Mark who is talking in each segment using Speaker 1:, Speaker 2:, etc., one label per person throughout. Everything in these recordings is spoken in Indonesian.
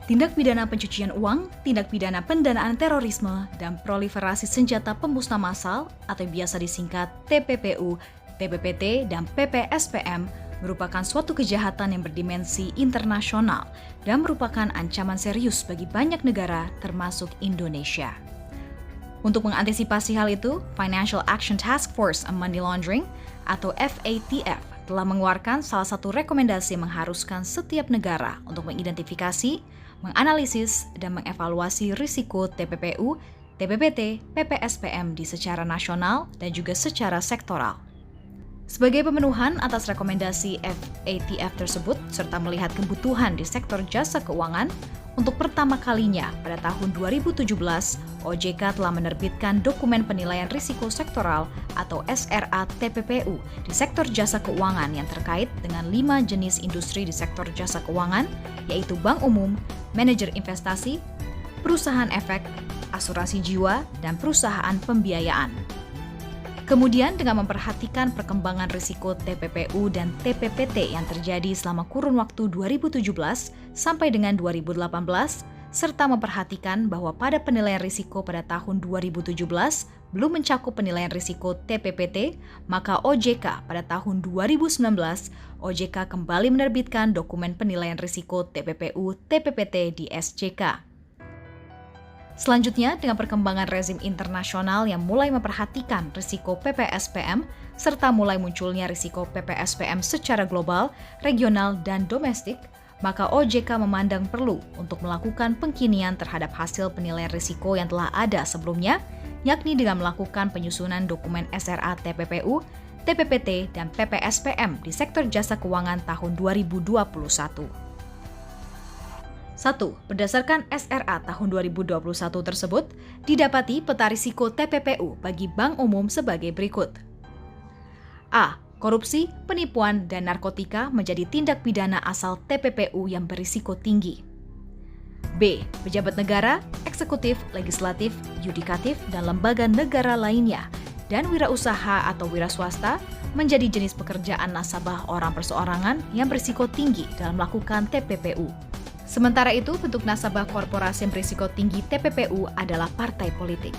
Speaker 1: tindak pidana pencucian uang, tindak pidana pendanaan terorisme, dan proliferasi senjata pemusnah massal atau biasa disingkat TPPU, TPPT, dan PPSPM merupakan suatu kejahatan yang berdimensi internasional dan merupakan ancaman serius bagi banyak negara termasuk Indonesia. Untuk mengantisipasi hal itu, Financial Action Task Force on Money Laundering atau FATF telah mengeluarkan salah satu rekomendasi yang mengharuskan setiap negara untuk mengidentifikasi, menganalisis, dan mengevaluasi risiko TPPU, TPPT, PPSPM secara nasional dan juga secara sektoral. Sebagai pemenuhan atas rekomendasi FATF tersebut, serta melihat kebutuhan di sektor jasa keuangan, untuk pertama kalinya pada tahun 2017, OJK telah menerbitkan dokumen penilaian risiko sektoral atau SRA TPPU di sektor jasa keuangan yang terkait dengan 5 jenis industri di sektor jasa keuangan, yaitu bank umum, manajer investasi, perusahaan efek, asuransi jiwa, dan perusahaan pembiayaan. Kemudian dengan memperhatikan perkembangan risiko TPPU dan TPPT yang terjadi selama kurun waktu 2017 sampai dengan 2018, serta memperhatikan bahwa pada penilaian risiko pada tahun 2017 belum mencakup penilaian risiko TPPT, maka OJK pada tahun 2019, OJK kembali menerbitkan dokumen penilaian risiko TPPU, TPPT di SJK. Selanjutnya, dengan perkembangan rezim internasional yang mulai memperhatikan risiko PPSPM, serta mulai munculnya risiko PPSPM secara global, regional, dan domestik, maka OJK memandang perlu untuk melakukan pengkinian terhadap hasil penilaian risiko yang telah ada sebelumnya, yakni dengan melakukan penyusunan dokumen SRA TPPU, TPPT, dan PPSPM di sektor jasa keuangan tahun 2021. 1. Berdasarkan SRA tahun 2021 tersebut, didapati peta risiko TPPU bagi bank umum sebagai berikut. A. Korupsi, penipuan, dan narkotika menjadi tindak pidana asal TPPU yang berisiko tinggi. B. Pejabat negara, eksekutif, legislatif, yudikatif, dan lembaga negara lainnya, dan wirausaha atau wira swasta menjadi jenis pekerjaan nasabah orang perseorangan yang berisiko tinggi dalam melakukan TPPU. Sementara itu, bentuk nasabah korporasi yang berisiko tinggi TPPU adalah partai politik.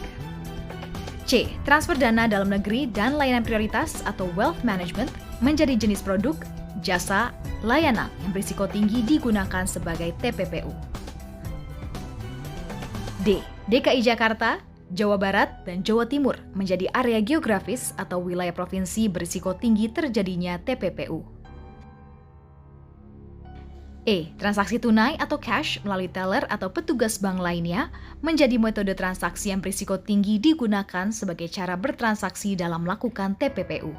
Speaker 1: C. Transfer dana dalam negeri dan layanan prioritas atau wealth management menjadi jenis produk, jasa, layanan yang berisiko tinggi digunakan sebagai TPPU. D. DKI Jakarta, Jawa Barat, dan Jawa Timur menjadi area geografis atau wilayah provinsi berisiko tinggi terjadinya TPPU. E. Transaksi tunai atau cash melalui teller atau petugas bank lainnya menjadi metode transaksi yang berisiko tinggi digunakan sebagai cara bertransaksi dalam melakukan TPPU.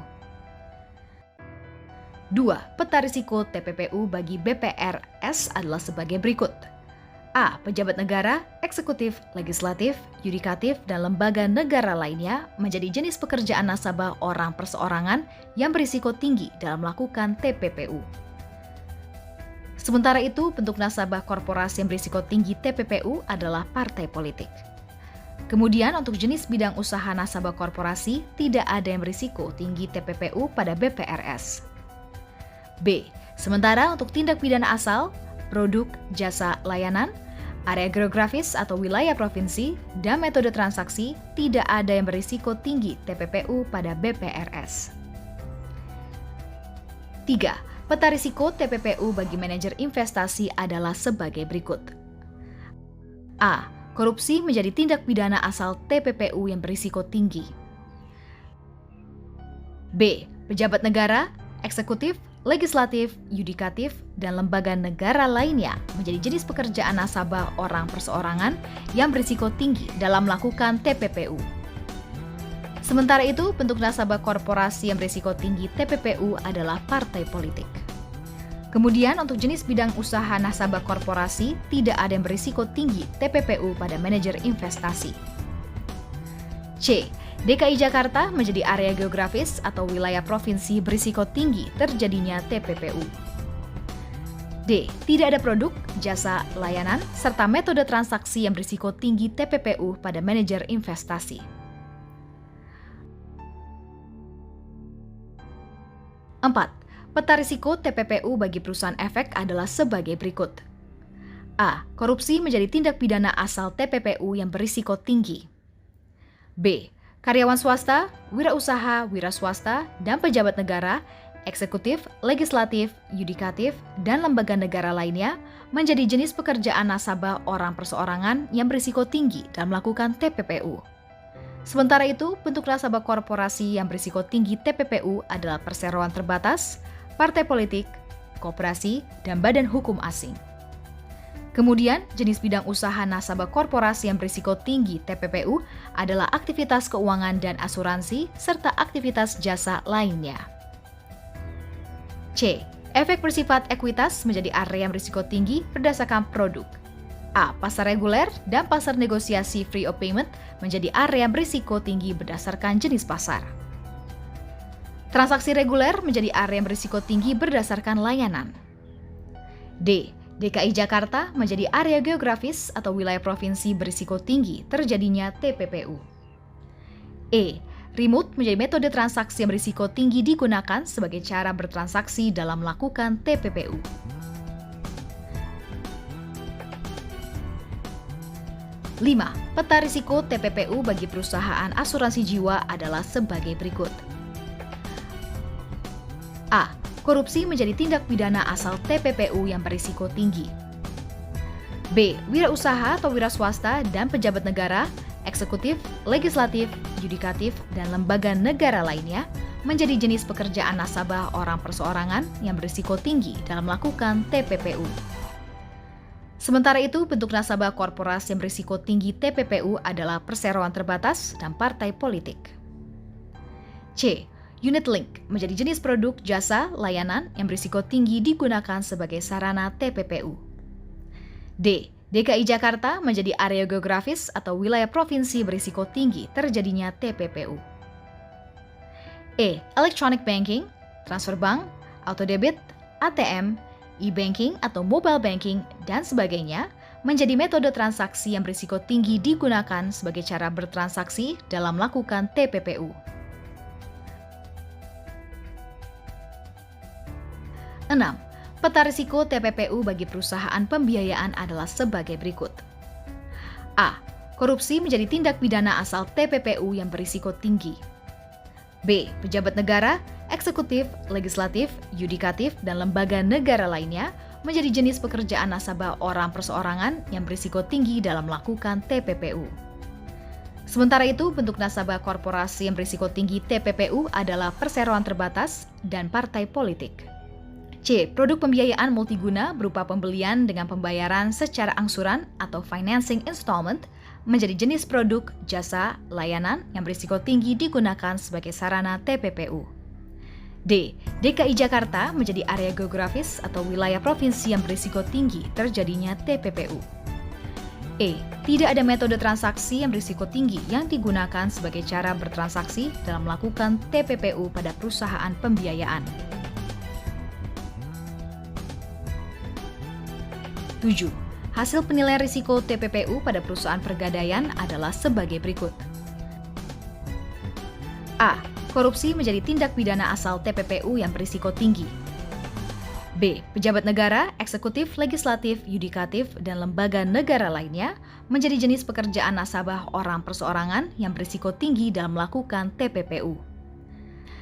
Speaker 1: 2. Peta risiko TPPU bagi BPRS adalah sebagai berikut. A. Pejabat negara, eksekutif, legislatif, yudikatif, dan lembaga negara lainnya menjadi jenis pekerjaan nasabah orang perseorangan yang berisiko tinggi dalam melakukan TPPU. Sementara itu, bentuk nasabah korporasi yang berisiko tinggi TPPU adalah partai politik. Kemudian, untuk jenis bidang usaha nasabah korporasi, tidak ada yang berisiko tinggi TPPU pada BPRS. B. Sementara untuk tindak pidana asal, produk, jasa, layanan, area geografis atau wilayah provinsi, dan metode transaksi, tidak ada yang berisiko tinggi TPPU pada BPRS. 3. Peta risiko TPPU bagi manajer investasi adalah sebagai berikut. A. Korupsi menjadi tindak pidana asal TPPU yang berisiko tinggi. B. Pejabat negara, eksekutif, legislatif, yudikatif, dan lembaga negara lainnya menjadi jenis pekerjaan nasabah orang perseorangan yang berisiko tinggi dalam melakukan TPPU. Sementara itu, bentuk nasabah korporasi yang berisiko tinggi TPPU adalah partai politik. Kemudian, untuk jenis bidang usaha nasabah korporasi, tidak ada yang berisiko tinggi TPPU pada manajer investasi. C. DKI Jakarta menjadi area geografis atau wilayah provinsi berisiko tinggi terjadinya TPPU. D. Tidak ada produk, jasa, layanan, serta metode transaksi yang berisiko tinggi TPPU pada manajer investasi. 4. Peta risiko TPPU bagi perusahaan efek adalah sebagai berikut. A. Korupsi menjadi tindak pidana asal TPPU yang berisiko tinggi. B. Karyawan swasta, wirausaha, wira swasta, dan pejabat negara, eksekutif, legislatif, yudikatif, dan lembaga negara lainnya menjadi jenis pekerjaan nasabah orang perseorangan yang berisiko tinggi dalam melakukan TPPU. Sementara itu, bentuk nasabah korporasi yang berisiko tinggi TPPU adalah perseroan terbatas, partai politik, koperasi, dan badan hukum asing. Kemudian, jenis bidang usaha nasabah korporasi yang berisiko tinggi TPPU adalah aktivitas keuangan dan asuransi, serta aktivitas jasa lainnya. C. Efek bersifat ekuitas menjadi area yang berisiko tinggi berdasarkan produk. A. Pasar reguler dan pasar negosiasi free of payment menjadi area yang berisiko tinggi berdasarkan jenis pasar. Transaksi reguler menjadi area yang berisiko tinggi berdasarkan layanan. D. DKI Jakarta menjadi area geografis atau wilayah provinsi berisiko tinggi terjadinya TPPU. E. Remote menjadi metode transaksi yang berisiko tinggi digunakan sebagai cara bertransaksi dalam melakukan TPPU. Lima, peta risiko TPPU bagi perusahaan asuransi jiwa adalah sebagai berikut. A. Korupsi menjadi tindak pidana asal TPPU yang berisiko tinggi. B. Wirausaha atau wira swasta dan pejabat negara, eksekutif, legislatif, yudikatif, dan lembaga negara lainnya menjadi jenis pekerjaan nasabah orang perseorangan yang berisiko tinggi dalam melakukan TPPU. Sementara itu, bentuk nasabah korporasi yang berisiko tinggi TPPU adalah perseroan terbatas dan partai politik. C. Unit link menjadi jenis produk, jasa, layanan yang berisiko tinggi digunakan sebagai sarana TPPU. D. DKI Jakarta menjadi area geografis atau wilayah provinsi berisiko tinggi terjadinya TPPU. E. Electronic banking, transfer bank, auto debit, ATM, e-banking atau mobile banking, dan sebagainya menjadi metode transaksi yang berisiko tinggi digunakan sebagai cara bertransaksi dalam melakukan TPPU. 6. Peta risiko TPPU bagi perusahaan pembiayaan adalah sebagai berikut. A. Korupsi menjadi tindak pidana asal TPPU yang berisiko tinggi. B. Pejabat negara, eksekutif, legislatif, yudikatif, dan lembaga negara lainnya menjadi jenis pekerjaan nasabah orang perseorangan yang berisiko tinggi dalam melakukan TPPU. Sementara itu, bentuk nasabah korporasi yang berisiko tinggi TPPU adalah perseroan terbatas dan partai politik. C. Produk pembiayaan multiguna berupa pembelian dengan pembayaran secara angsuran atau financing installment menjadi jenis produk, jasa, layanan yang berisiko tinggi digunakan sebagai sarana TPPU. D. DKI Jakarta menjadi area geografis atau wilayah provinsi yang berisiko tinggi terjadinya TPPU. E. Tidak ada metode transaksi yang berisiko tinggi yang digunakan sebagai cara bertransaksi dalam melakukan TPPU pada perusahaan pembiayaan. 7. Hasil penilaian risiko TPPU pada perusahaan pergadaian adalah sebagai berikut. A. Korupsi menjadi tindak pidana asal TPPU yang berisiko tinggi. B. Pejabat negara, eksekutif, legislatif, yudikatif, dan lembaga negara lainnya menjadi jenis pekerjaan nasabah orang perseorangan yang berisiko tinggi dalam melakukan TPPU.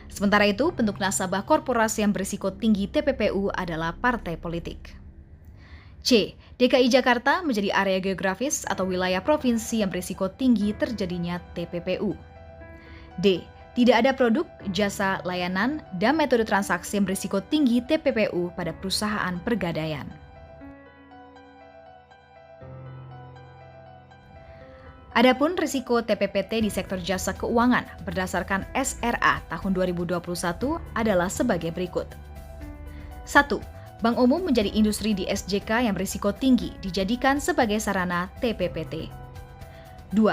Speaker 1: Sementara itu, bentuk nasabah korporasi yang berisiko tinggi TPPU adalah partai politik. C. DKI Jakarta menjadi area geografis atau wilayah provinsi yang berisiko tinggi terjadinya TPPU. D. Tidak ada produk, jasa, layanan, dan metode transaksi yang berisiko tinggi TPPU pada perusahaan pergadaian. Adapun risiko TPPT di sektor jasa keuangan berdasarkan SRA tahun 2021 adalah sebagai berikut. 1. Bank umum menjadi industri di SJK yang berisiko tinggi dijadikan sebagai sarana TPPT. 2.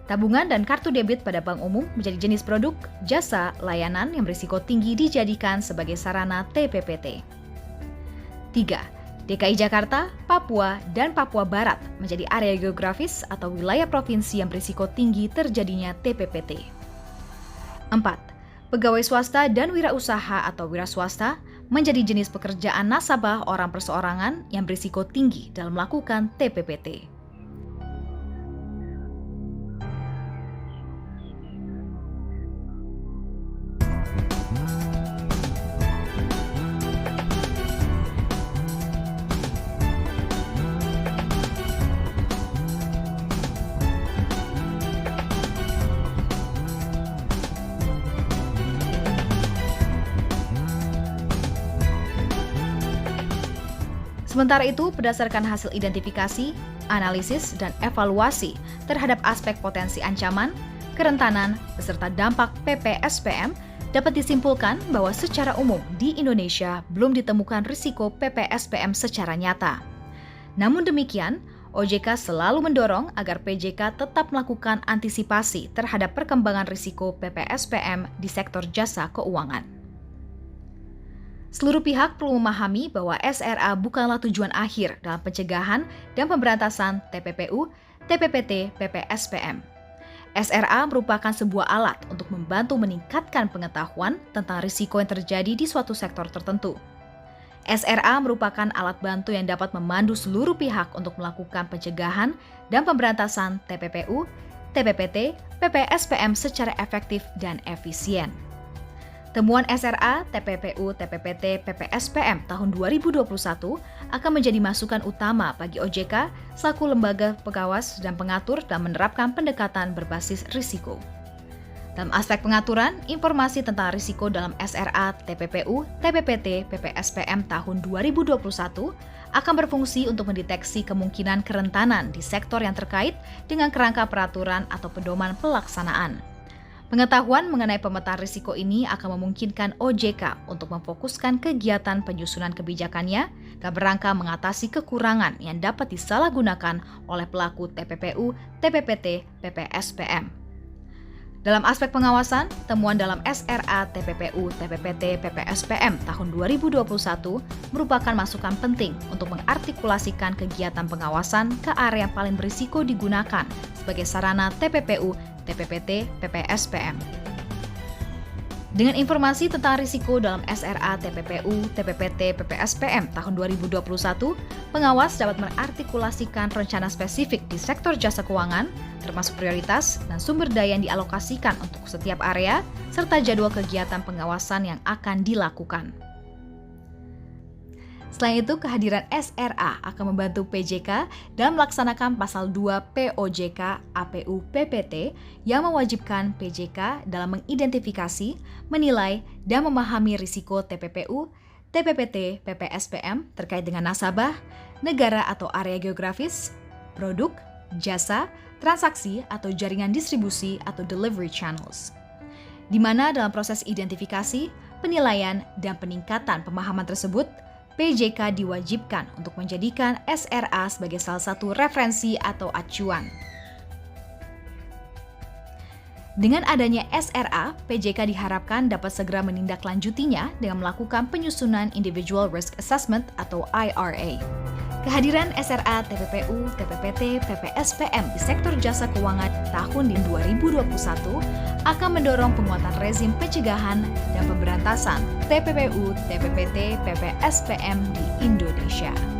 Speaker 1: Tabungan dan kartu debit pada bank umum menjadi jenis produk, jasa, layanan yang berisiko tinggi dijadikan sebagai sarana TPPT. 3. DKI Jakarta, Papua, dan Papua Barat menjadi area geografis atau wilayah provinsi yang berisiko tinggi terjadinya TPPT. 4. Pegawai swasta dan wirausaha atau wira swasta menjadi jenis pekerjaan nasabah orang perseorangan yang berisiko tinggi dalam melakukan TPPT. Sementara itu, berdasarkan hasil identifikasi, analisis, dan evaluasi terhadap aspek potensi ancaman, kerentanan, beserta dampak PPSPM, dapat disimpulkan bahwa secara umum di Indonesia belum ditemukan risiko PPSPM secara nyata. Namun demikian, OJK selalu mendorong agar PJK tetap melakukan antisipasi terhadap perkembangan risiko PPSPM di sektor jasa keuangan. Seluruh pihak perlu memahami bahwa SRA bukanlah tujuan akhir dalam pencegahan dan pemberantasan TPPU, TPPT, PPSPM. SRA merupakan sebuah alat untuk membantu meningkatkan pengetahuan tentang risiko yang terjadi di suatu sektor tertentu. SRA merupakan alat bantu yang dapat memandu seluruh pihak untuk melakukan pencegahan dan pemberantasan TPPU, TPPT, PPSPM secara efektif dan efisien. Temuan SRA, TPPU, TPPT, PPSPM tahun 2021 akan menjadi masukan utama bagi OJK selaku lembaga pengawas dan pengatur dalam menerapkan pendekatan berbasis risiko. Dalam aspek pengaturan, informasi tentang risiko dalam SRA, TPPU, TPPT, PPSPM tahun 2021 akan berfungsi untuk mendeteksi kemungkinan kerentanan di sektor yang terkait dengan kerangka peraturan atau pedoman pelaksanaan. Pengetahuan mengenai pemetaan risiko ini akan memungkinkan OJK untuk memfokuskan kegiatan penyusunan kebijakannya dalam rangka mengatasi kekurangan yang dapat disalahgunakan oleh pelaku TPPU, TPPT, PPSPM. Dalam aspek pengawasan, temuan dalam SRA, TPPU, TPPT, PPSPM tahun 2021 merupakan masukan penting untuk mengartikulasikan kegiatan pengawasan ke area yang paling berisiko digunakan sebagai sarana TPPU, TPPT, PPSPM. Dengan informasi tentang risiko dalam SRA, TPPU, TPPT, PPSPM tahun 2021, pengawas dapat mengartikulasikan rencana spesifik di sektor jasa keuangan, termasuk prioritas dan sumber daya yang dialokasikan untuk setiap area, serta jadwal kegiatan pengawasan yang akan dilakukan. Selain itu, kehadiran SRA akan membantu PJK dalam melaksanakan pasal 2 POJK APU PPT yang mewajibkan PJK dalam mengidentifikasi, menilai, dan memahami risiko TPPU, TPPT, PPSPM terkait dengan nasabah, negara atau area geografis, produk, jasa, transaksi atau jaringan distribusi atau delivery channels. Di mana dalam proses identifikasi, penilaian, dan peningkatan pemahaman tersebut, PJK diwajibkan untuk menjadikan SRA sebagai salah satu referensi atau acuan. Dengan adanya SRA, PJK diharapkan dapat segera menindaklanjutinya dengan melakukan penyusunan Individual Risk Assessment atau IRA. Kehadiran SRA, TPPU, TPPT, PPSPM di sektor jasa keuangan tahun 2021 akan mendorong penguatan rezim pencegahan dan pemberantasan TPPU, TPPT, PPSPM di Indonesia.